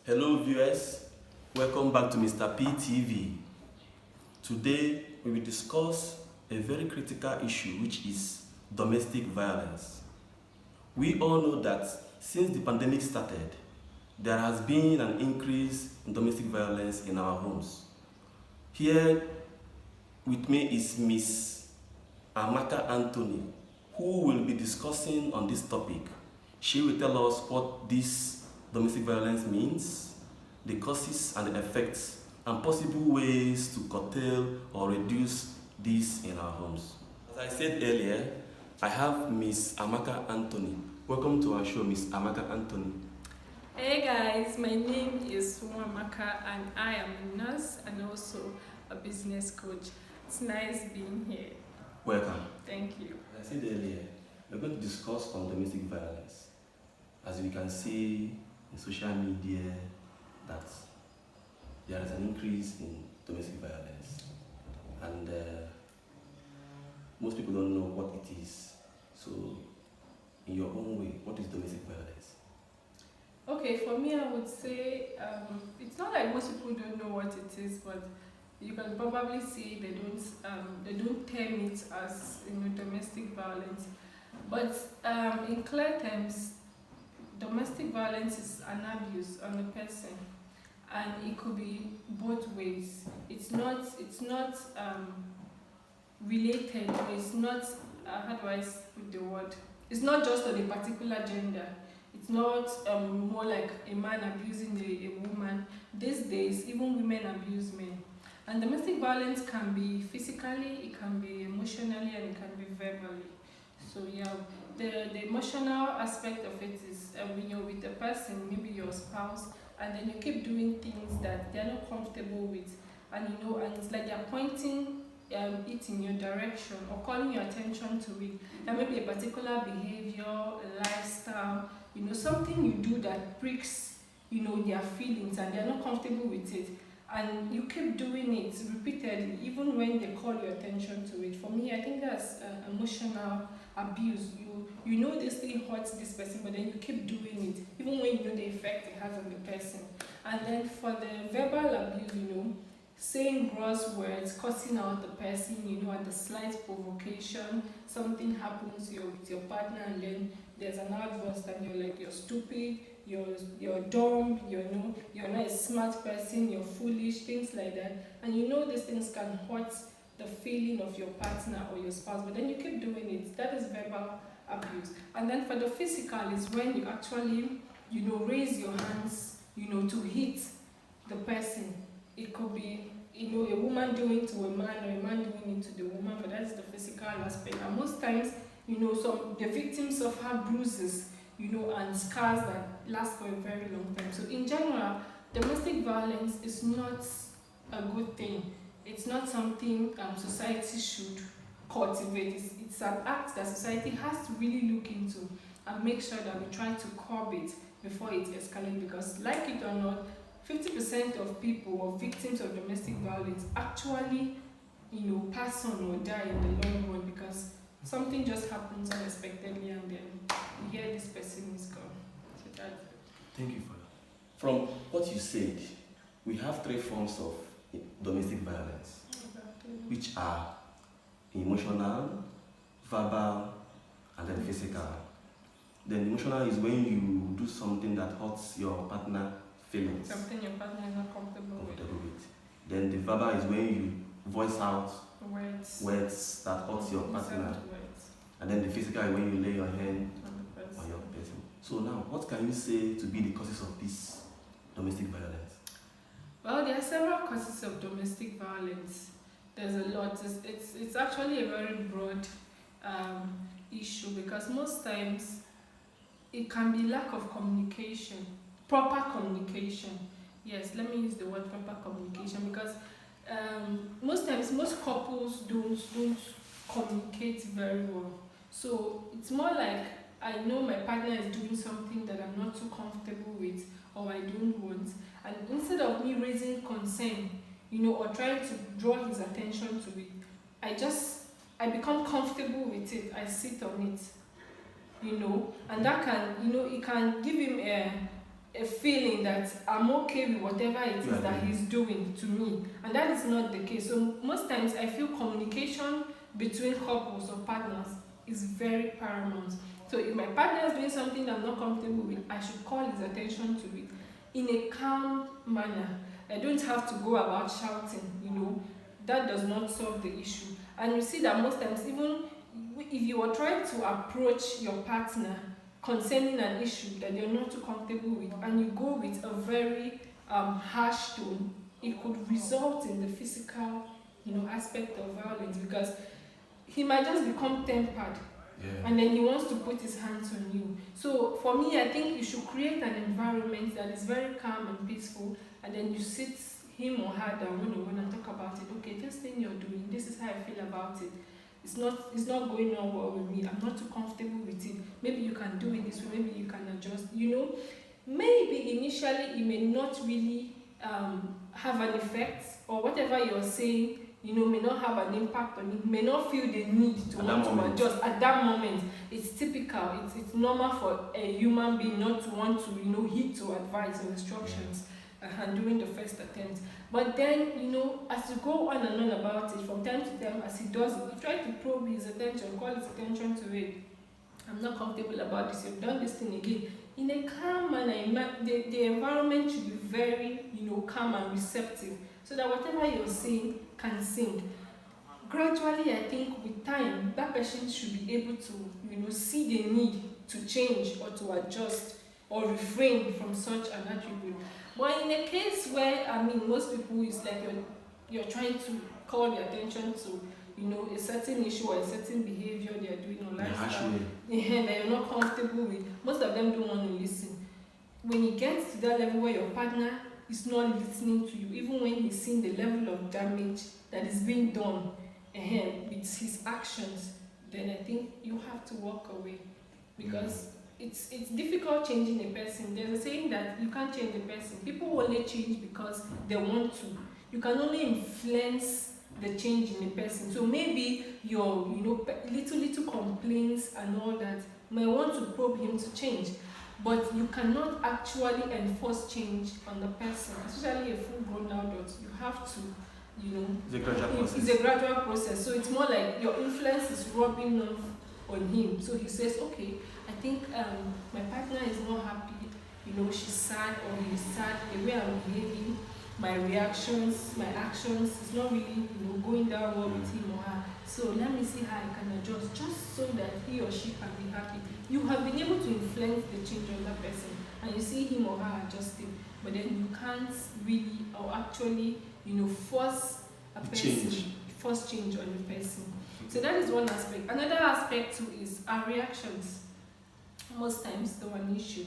Hello viewers, welcome back to Mr. P TV. Today we will discuss a very critical issue, which is domestic violence. We all know that since the pandemic started, there has been an increase in domestic violence in our homes. Here with me is Miss Amaka Anthony, who will be discussing on this topic. She will tell us what this domestic violence means, the causes and the effects, and possible ways to curtail or reduce this in our homes. As I said earlier, I have Miss Amaka Anthony. Welcome to our show, Miss Amaka Anthony. Hey guys, my name is Amaka and I am a nurse and also a business coach. It's nice being here. Welcome. Thank you. As I said earlier, we're going to discuss on domestic violence. As we can see in social media that there is an increase in domestic violence, and most people don't know what it is. So in your own way, what is domestic violence? Okay, for me I would say it's not like most people don't know what it is, but you can probably see they don't term it as domestic violence. But in clear terms, domestic violence is an abuse on a person, and it could be both ways. It's not related, or it's not how do I put the word? It's not just on a particular gender. It's not more like a man abusing a woman. These days, even women abuse men. And domestic violence can be physically, it can be emotionally, and it can be verbally. So yeah, the emotional aspect of it is when you're with a person, maybe your spouse, and then you keep doing things that they're not comfortable with, and and it's like they're pointing it in your direction or calling your attention to it. And maybe a particular behavior, a lifestyle, something you do that pricks, their feelings, and they're not comfortable with it. And you keep doing it repeatedly, even when they call your attention to it. For me, I think that's emotional abuse. You know this thing hurts this person, but then you keep doing it, even when you know the effect it has on the person. And then for the verbal abuse, saying gross words, cussing out the person, at the slight provocation, something happens with your partner, and then there's an outburst, and you're like, you're stupid, you're dumb, you're not a smart person, you're foolish, things like that. And these things can hurt the feeling of your partner or your spouse, but then you keep doing it. That is verbal abuse. And then for the physical is when you actually, raise your hands, to hit the person. It could be, a woman doing it to a man, or a man doing it to the woman, but that's the physical aspect. And most times, the victims suffer bruises, and scars that last for a very long time. So in general, domestic violence is not a good thing. It's not something society should cultivate. It's an act that society has to really look into and make sure that we try to curb it before it escalates, because like it or not, 50% of people or victims of domestic violence actually, pass on or die in the long run, because something just happens unexpectedly and then you hear this person is gone. So that's it. Thank you for that. From what you said, we have three forms of domestic violence, which are emotional, verbal, and then physical. Then emotional is when you do something that hurts your partner feelings. Something your partner is not comfortable with. Then the verbal is when you voice out Words that hurt your partner. Words. And then the physical is when you lay your hand on your person. So now, what can you say to be the causes of this domestic violence? Well, there are several causes of domestic violence. There's a lot. It's actually a very broad issue, because most times it can be lack of communication, proper communication. Yes, let me use the word proper communication, because most times most couples don't communicate very well. So it's more like, I know my partner is doing something that I'm not too comfortable with, or I don't want, and instead of me raising concern, or trying to draw his attention to it, I become comfortable with it. I sit on it, and that can, it can give him a feeling that I'm okay with whatever it is Yeah, that yeah. he's doing to me, and that is not the case. So most times I feel communication between couples or partners is very paramount. So if my partner is doing something I'm not comfortable with, I should call his attention to it in a calm manner. I don't have to go about shouting, that does not solve the issue. And you see that most times, even if you are trying to approach your partner concerning an issue that you're not too comfortable with, and you go with a very harsh tone, it could result in the physical, aspect of violence, because he might just become tempered, Yeah. and then he wants to put his hands on you. So for me, I think you should create an environment that is very calm and peaceful, and then you sit him or her down one-on-one and talk about it. Okay, this thing you're doing, this is how I feel about it. It's not going on well with me. I'm not too comfortable with it. Maybe you can do it this way, maybe you can adjust. Maybe initially it may not really have an effect, or whatever you're saying, may not have an impact on it, may not feel the need to At want that to moment. adjust at that moment. It's typical, it's normal for a human being not to want to, heed to advice or instructions and during the first attempt. But then, as you go on and on about it, from time to time, as he does it, you try to probe his attention, call his attention to it. I'm not comfortable about this, you've done this thing again. In a calm manner, the environment should be very, calm and receptive, so that whatever you're saying can sink. Gradually, I think with time, that person should be able to, see the need to change or to adjust or refrain from such an attribute. But in a case where, most people, it's like you're trying to call the attention to, a certain issue or a certain behavior they are doing or lifestyle that you're not comfortable with, most of them don't want to listen. When it gets to that level where your partner is not listening to you, even when he's seeing the level of damage that is being done with his actions, then I think you have to walk away, because it's difficult changing a person. There's a saying that you can't change a person. People only change because they want to. You can only influence the change in a person. So maybe your little complaints and all that may want to probe him to change, but you cannot actually enforce change on the person, especially a full-grown adult. You have to, It's a gradual process. it's a gradual process. So it's more like your influence is rubbing off on him. So he says, okay, I think my partner is not happy. She's sad or he's sad. The way I'm behaving, my reactions, my actions, is not really, going down well with him or her. So let me see how I can adjust, just so that he or she can be happy. You have been able to influence the change on that person, and you see him or her adjusting, but then you can't really, or actually, force a person, force change on the person. So that is one aspect. Another aspect too is our reactions. Most times, though, an issue.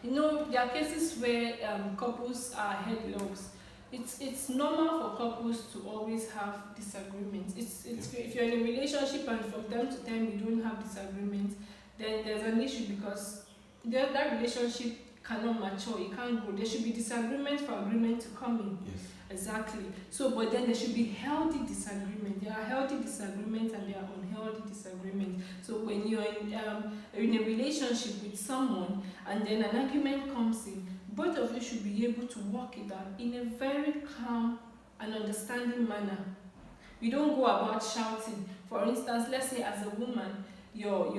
There are cases where couples are headlocks. It's normal for couples to always have disagreements. If you're in a relationship and from time to time you don't have disagreements, then there's an issue, because that relationship cannot mature, it can't grow. There should be disagreement for agreement to come in. Yes. Exactly. So, but then there should be healthy disagreement. There are healthy disagreements and there are unhealthy disagreements. So when you're in a relationship with someone and then an argument comes in, both of you should be able to work it out in a very calm and understanding manner. You don't go about shouting. For instance, let's say as a woman, your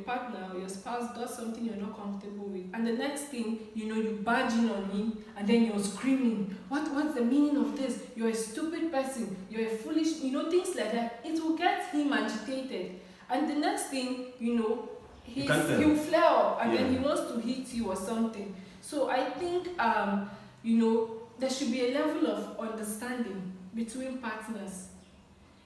partner or your spouse does something you're not comfortable with, and the next thing you barge in on him, and then you're screaming, what's the meaning of this? You're a stupid person, you're a foolish, things like that. It will get him agitated, and the next thing he'll flare up, and then he wants to hit you or something. So I think there should be a level of understanding between partners.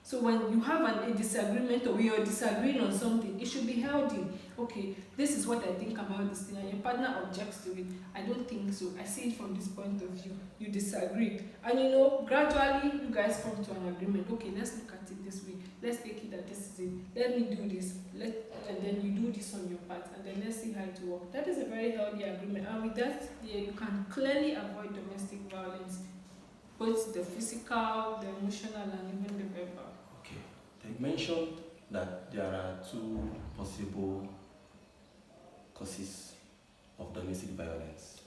So when you have a disagreement, or you're disagreeing on something, it should be healthy. Okay, this is what I think about this thing, and your partner objects to it. I don't think so. I see it from this point of view. You disagree. And gradually you guys come to an agreement. Okay, let's look at it this way. Let's take it that this is it. Let me do this. And then you do this on your part, and then let's see how it works. That is a very healthy agreement. And with that, you can clearly avoid domestic violence, both the physical, the emotional, and even the verbal. Okay. They mentioned that there are two possible causes of domestic violence.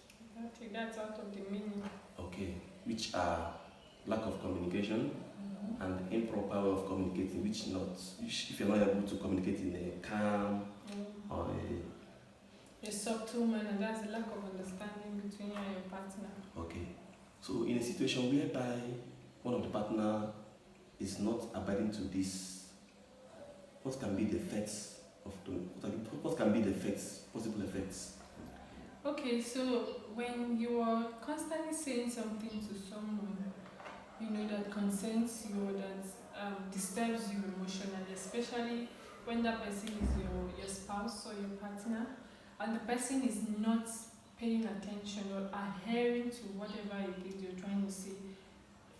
Okay, that's out of the meaning. Okay, which are lack of communication and improper way of communicating, which if you're not able to communicate in a calm or A subtle manner, that's a lack of understanding between you and your partner. okay. So in a situation whereby one of the partner is not abiding to this, what can be the effects of the what can be the effects, possible effects? Okay, so when you are constantly saying something to someone, that concerns you or that disturbs you emotionally, especially when that person is your spouse or your partner, and the person is not paying attention or adhering to whatever it is you're trying to say.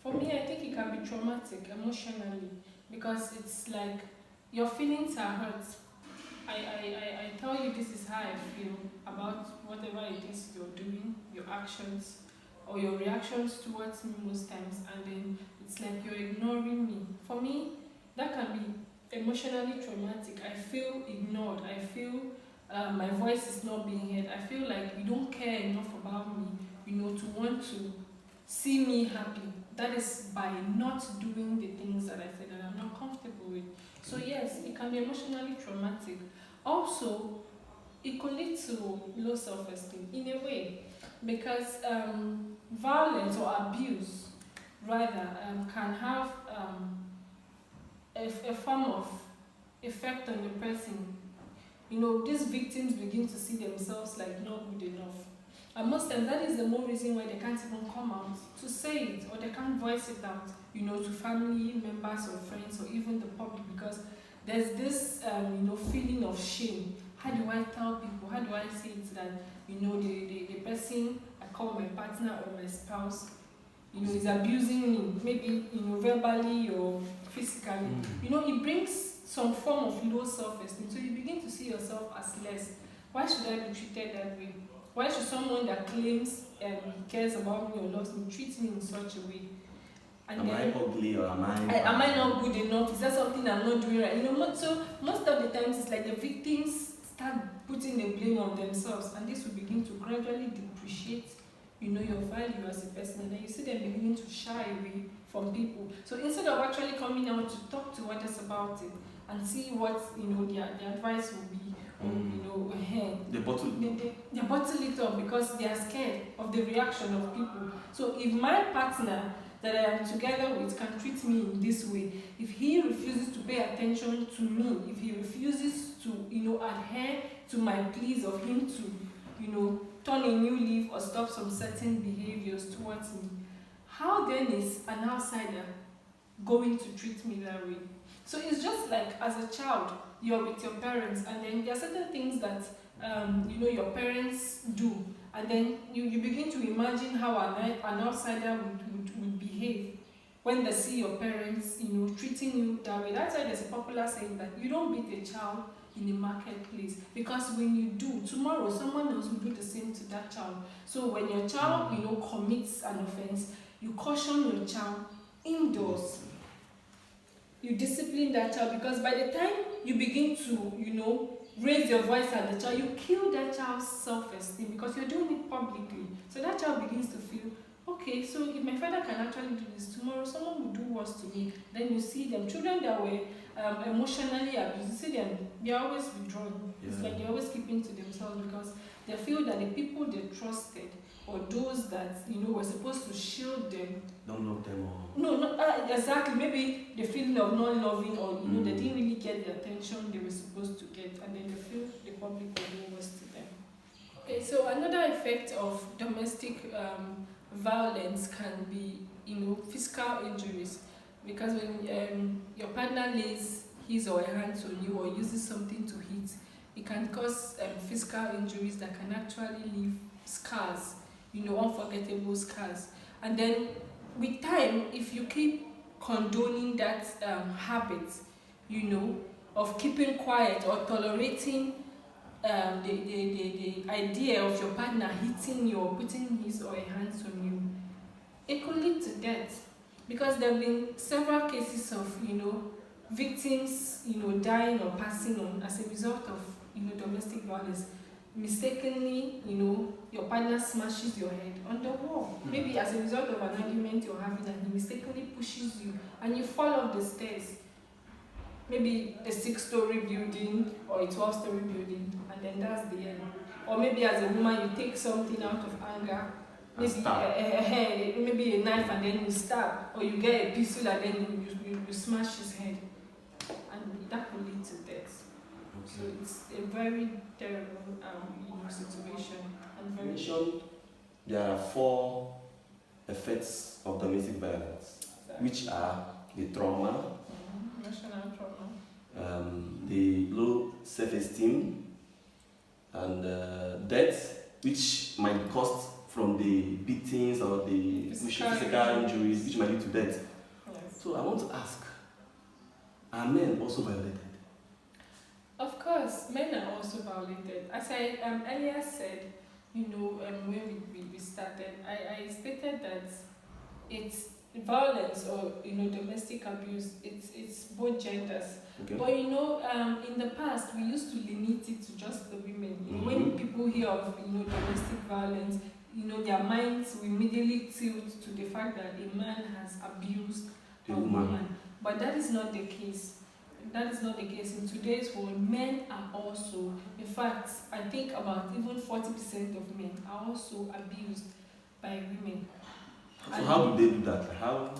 For me, I think it can be traumatic emotionally because it's like your feelings are hurt. I tell you this is how I feel about whatever it is you're doing, your actions, or your reactions towards me most times, and then it's like you're ignoring me. For me, that can be emotionally traumatic. I feel ignored. I feel my voice is not being heard. I feel like you don't care enough about me, to want to see me happy. That is by not doing the things that I said that I'm not comfortable with. So yes, it can be emotionally traumatic. Also, it could lead to low self-esteem in a way because violence or abuse rather can have a form of effect on the person. These victims begin to see themselves like not good enough. And most times that is the more reason why they can't even come out to say it or they can't voice it out, to family members or friends or even the public because there's this, feeling of shame. How do I tell people? How do I say it that, the person I call my partner or my spouse, is abusing me, maybe, verbally or physically. It brings some form of low self-esteem. So you begin to see yourself as less. Why should I be treated that way? Why should someone that claims cares about me or loves me treat me in such a way? And am I ugly or am I not good enough? Is that something I'm not doing right? So most of the times it's like the victims start putting the blame on themselves, and this will begin to gradually depreciate, your value as a person, and then you see them beginning to shy away from people. So instead of actually coming out to talk to others about it and see what their advice will be, the bottle they bottle it up because they are scared of the reaction of people. So if my partner that I am together with can treat me in this way, if he refuses to pay attention to me, if he refuses to adhere to my pleas of him to turn a new leaf or stop some certain behaviors towards me, how then is an outsider going to treat me that way? So it's just like as a child, you're with your parents, and then there are certain things that your parents do, and then you begin to imagine how an outsider would behave when they see your parents treating you that way. That's why there's a popular saying that you don't beat a child in the marketplace, because when you do, tomorrow someone else will do the same to that child. So when your child commits an offense, you caution your child indoors. You discipline that child, because by the time you begin to raise your voice at the child, you kill that child's self-esteem because you're doing it publicly. So that child begins to feel, okay, so if my father can actually do this, tomorrow someone will do worse to me. Then you see them, children that were emotionally abused, you see them, they're always withdrawn. Yeah. It's like they're always keeping to themselves because they feel that the people they trusted or those that were supposed to shield them don't love them all. No, not exactly. Maybe the feeling of not loving, or they didn't really get the attention they were supposed to get, and then they feel the public will do worse to them. Okay, so another effect of domestic violence can be physical injuries, because when your partner lays his or her hands on you or uses something to hit, it can cause physical injuries that can actually leave scars, unforgettable scars. And then with time, if you keep condoning that habit, of keeping quiet or tolerating the idea of your partner hitting you or putting his or her hands on you, it could lead to death. Because there have been several cases of, victims, dying or passing on as a result of, domestic violence. mistakenly, your partner smashes your head on the wall. Maybe as a result of an argument you're having, and he mistakenly pushes you and you fall off the stairs. Maybe a 6-story building or a 12-story building, and then that's the end. Or maybe as a woman you take something out of anger, maybe a knife, and then you stab, or you get a pistol and then you smash his head, and that will lead to death. So it's a very terrible situation, and very. Mentioned there are 4 effects of domestic violence, which are the trauma, Emotional trauma, the low self-esteem, and death, which might be caused from the beatings or the physical injuries, which might lead to death. Yes. So I want to ask, are men also violated? Of course, men are also violated. As I earlier said, when we started, I stated that it's violence or domestic abuse. It's both genders. Okay. But in the past we used to limit it to just the women. When people hear of domestic violence, their minds will immediately tilt to the fact that a man has abused a woman. But that is not the case. That is not the case. In today's world, men are also, in fact, I think about even 40% of men are also abused by women. So how do they do that? How?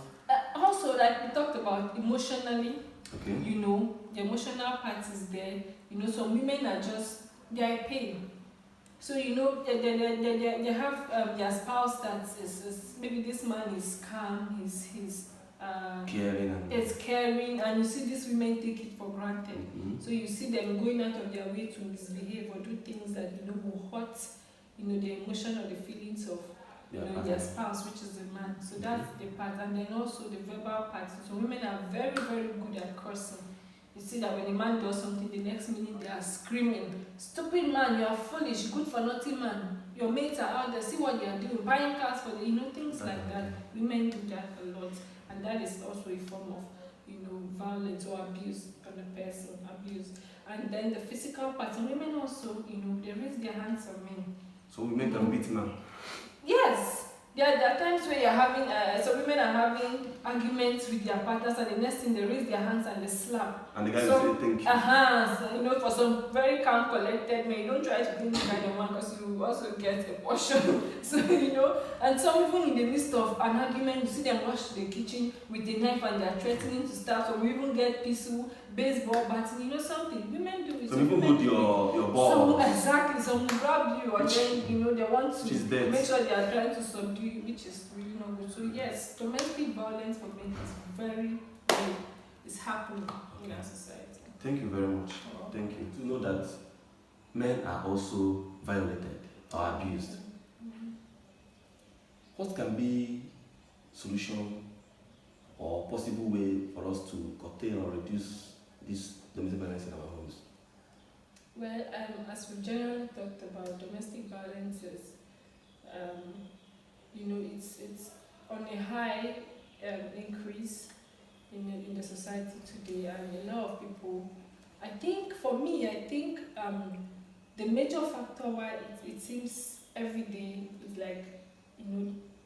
Also, like we talked about, emotionally, okay. The emotional part is there. Some women are just, they are in pain. So, they have their spouse that is maybe this man is calm, he's caring, and you see these women take it for granted. So you see them going out of their way to misbehave or do things that will hurt the emotion or the feelings of their spouse, which is the man. So that's the part. And then also the verbal part. So women are very, very good at cursing. You see that when a man does something, the next minute they are screaming, "Stupid man, you are foolish, good for nothing man. Your mates are out there, see what they are doing, buying cars for the things like that." Women do that a lot. And that is also a form of, violence or abuse on the person, abuse. And then the physical part, and women also, they raise their hands on men. So women can beat men? Yes. There are times where you're having, some women are having arguments with their partners, and the next thing they raise their hands and they slap. And the guy will say thank you. So, for some very calm, collected men, you don't try to be this kind of man because you also get a portion. So, and some even in the midst of an argument, you see them rush to the kitchen with a knife and they're threatening to stab. So we even get pistol, baseball bat, something. Women do it. Some people hold your ball. Exactly. Some will grab you, and then, they want to make sure they are trying to subdue you, which is really not good. So yes, domestic violence for men is very, very, it's happening in our society. Thank you very much. Thank you. To know that men are also violated or abused. What can be solution or possible way for us to curtail or reduce this domestic violence in our homes? Well, as we generally talked about, domestic violence is, it's on a high increase in the society today, and a lot of people. I think the major factor why it seems every day is like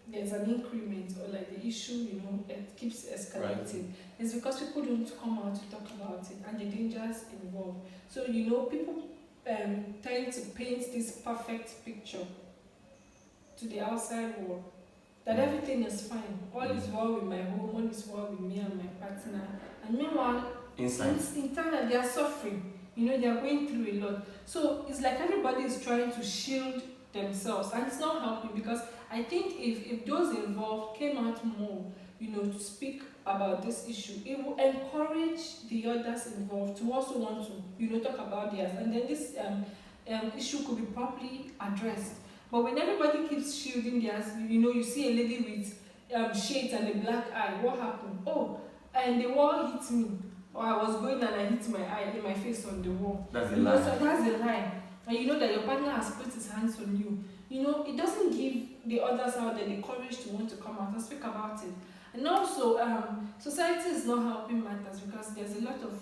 there's an increment, or like the issue it keeps escalating. Right. It's because people don't come out to talk about it and the dangers involved. So people tend to paint this perfect picture to the outside world that everything is fine, all is well with my home, all is well with me and my partner, and meanwhile internally they are suffering. They are going through a lot. So it's like everybody is trying to shield themselves, and it's not helping, because I think if those involved came out more, to speak about this issue, it will encourage the others involved to also want to, talk about theirs, and then this issue could be properly addressed. But when everybody keeps shielding theirs, you see a lady with shades and a black eye. What happened? Oh, and the wall hit me, or I was going and I hit my eye in my face on the wall. That's a lie. So that's a lie. And that your partner has put his hands on you. It doesn't give the others out there the courage to want to come out and speak about it. And also, society is not helping matters, because there's a lot of,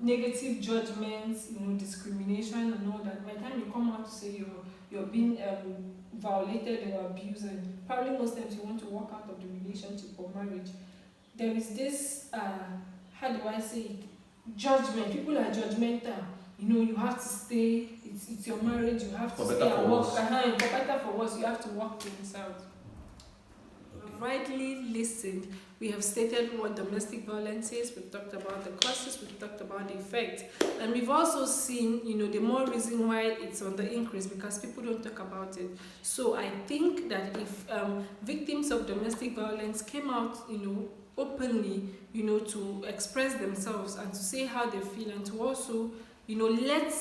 negative judgments, discrimination and all that. By the time you come out to say you're being violated or abused, and probably most times you want to walk out of the relationship or marriage, there is this how do I say it, judgment. People are judgmental. You have to stay. It's your marriage. You have to stay and work. For better for worse, you have to work things out. Rightly listened. We have stated what domestic violence is. We've talked about the causes. We've talked about the effects, and we've also seen, the more reason why it's on the increase, because people don't talk about it. So I think that if victims of domestic violence came out, openly, to express themselves and to say how they feel, and to also, let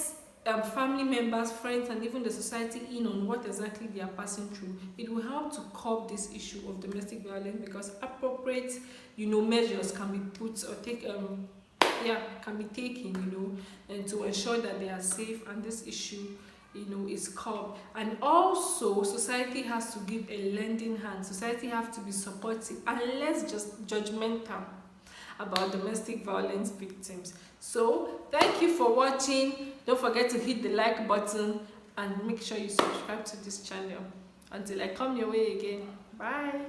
family members, friends, and even the society in on what exactly they are passing through, it will help to curb this issue of domestic violence, because appropriate, measures can be put or can be taken, and to ensure that they are safe and this issue, is curbed. And also, society has to give a lending hand. Society has to be supportive and less just judgmental about domestic violence victims. So thank you for watching. Don't forget to hit the like button and make sure you subscribe to this channel. Until I come your way again, bye.